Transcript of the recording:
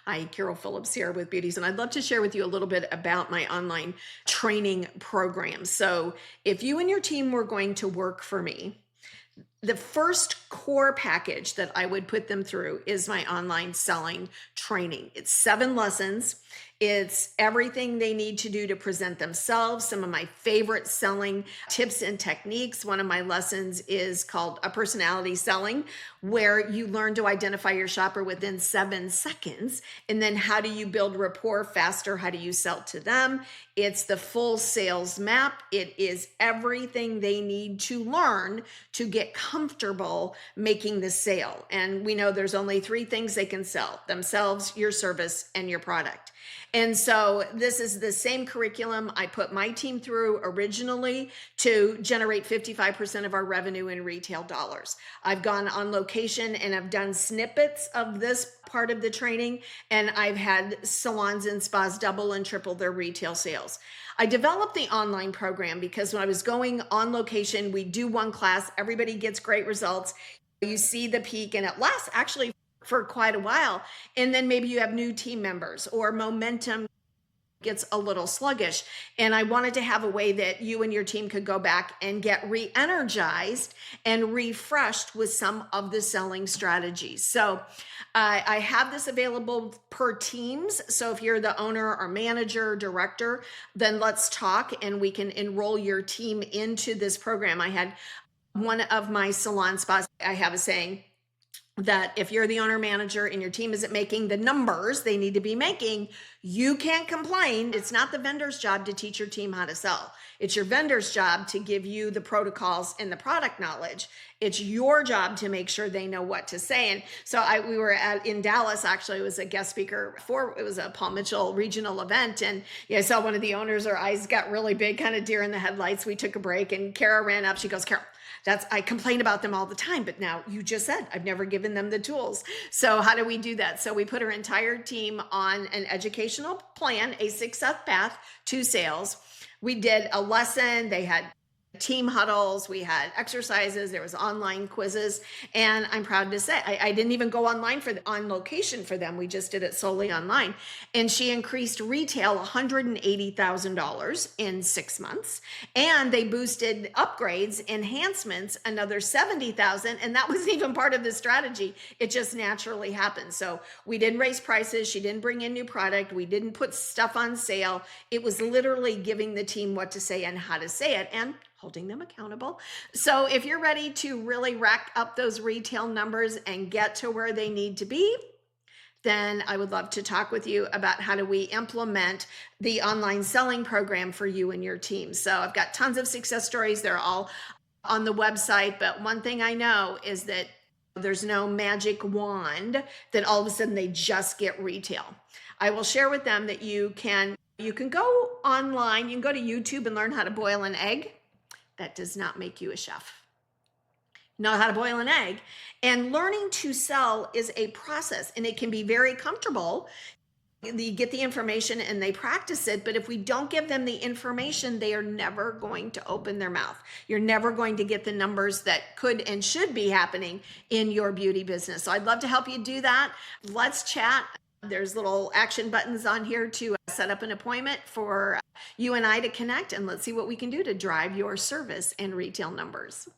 Hi, Carol Phillips here with Beauties, and I'd love to share with you a little bit about my online training program. So, if you and your team were going to work for me, the first core package that I would put them through is my online selling training. It's 7 lessons. It's everything they need to do to present themselves, some of my favorite selling tips and techniques. One of my lessons is called a personality selling, where you learn to identify your shopper within 7 seconds. And then how do you build rapport faster? How do you sell to them? It's the full sales map. It is everything they need to learn to get comfortable making the sale. And we know there's only 3 things they can sell: themselves, your service, and your product. And so this is the same curriculum I put my team through originally to generate 55% of our revenue in retail dollars. I've gone on location and I've done snippets of this part of the training, and I've had salons and spas double and triple their retail sales. I developed the online program because when I was going on location, we do one class, everybody gets great results. You see the peak, and it lasts actually for quite a while. And then maybe you have new team members or momentum gets a little sluggish. And I wanted to have a way that you and your team could go back and get re-energized and refreshed with some of the selling strategies. So I have this available per teams. So if you're the owner or manager, director, then let's talk and we can enroll your team into this program. I had one of my salon spas, I have a saying that if you're the owner manager and your team isn't making the numbers they need to be making, you can't complain. It's not the vendor's job to teach your team how to sell. It's your vendor's job to give you the protocols and the product knowledge. It's your job to make sure they know what to say. And so we were in Dallas, actually. It was a guest speaker for, it was a Paul Mitchell regional event. And I saw one of the owners, her eyes got really big, kind of deer in the headlights. We took a break and Kara ran up. She goes, "Carol, I complain about them all the time, but now you just said I've never given them the tools." So how do we do that? So we put our entire team on an educational plan, a success path to sales. We did a lesson. They had team huddles, we had exercises, there was online quizzes, and I'm proud to say I didn't even go online on location for them. We just did it solely online, and she increased retail $180,000 in 6 months, and they boosted upgrades, enhancements, another 70,000, and that wasn't even part of the strategy. It just naturally happened. So we didn't raise prices. She didn't bring in new product. We didn't put stuff on sale. It was literally giving the team what to say and how to say it, and holding them accountable. So if you're ready to really rack up those retail numbers and get to where they need to be, then I would love to talk with you about how do we implement the online selling program for you and your team. So I've got tons of success stories. They're all on the website. But one thing I know is that there's no magic wand that all of a sudden they just get retail. I will share with them that you can go online, you can go to YouTube and learn how to boil an egg. That does not make you a chef. Know how to boil an egg. And learning to sell is a process, and it can be very comfortable. You get the information and they practice it, but if we don't give them the information, they are never going to open their mouth. You're never going to get the numbers that could and should be happening in your beauty business. So I'd love to help you do that. Let's chat. There's little action buttons on here to set up an appointment for you and I to connect, and let's see what we can do to drive your service and retail numbers.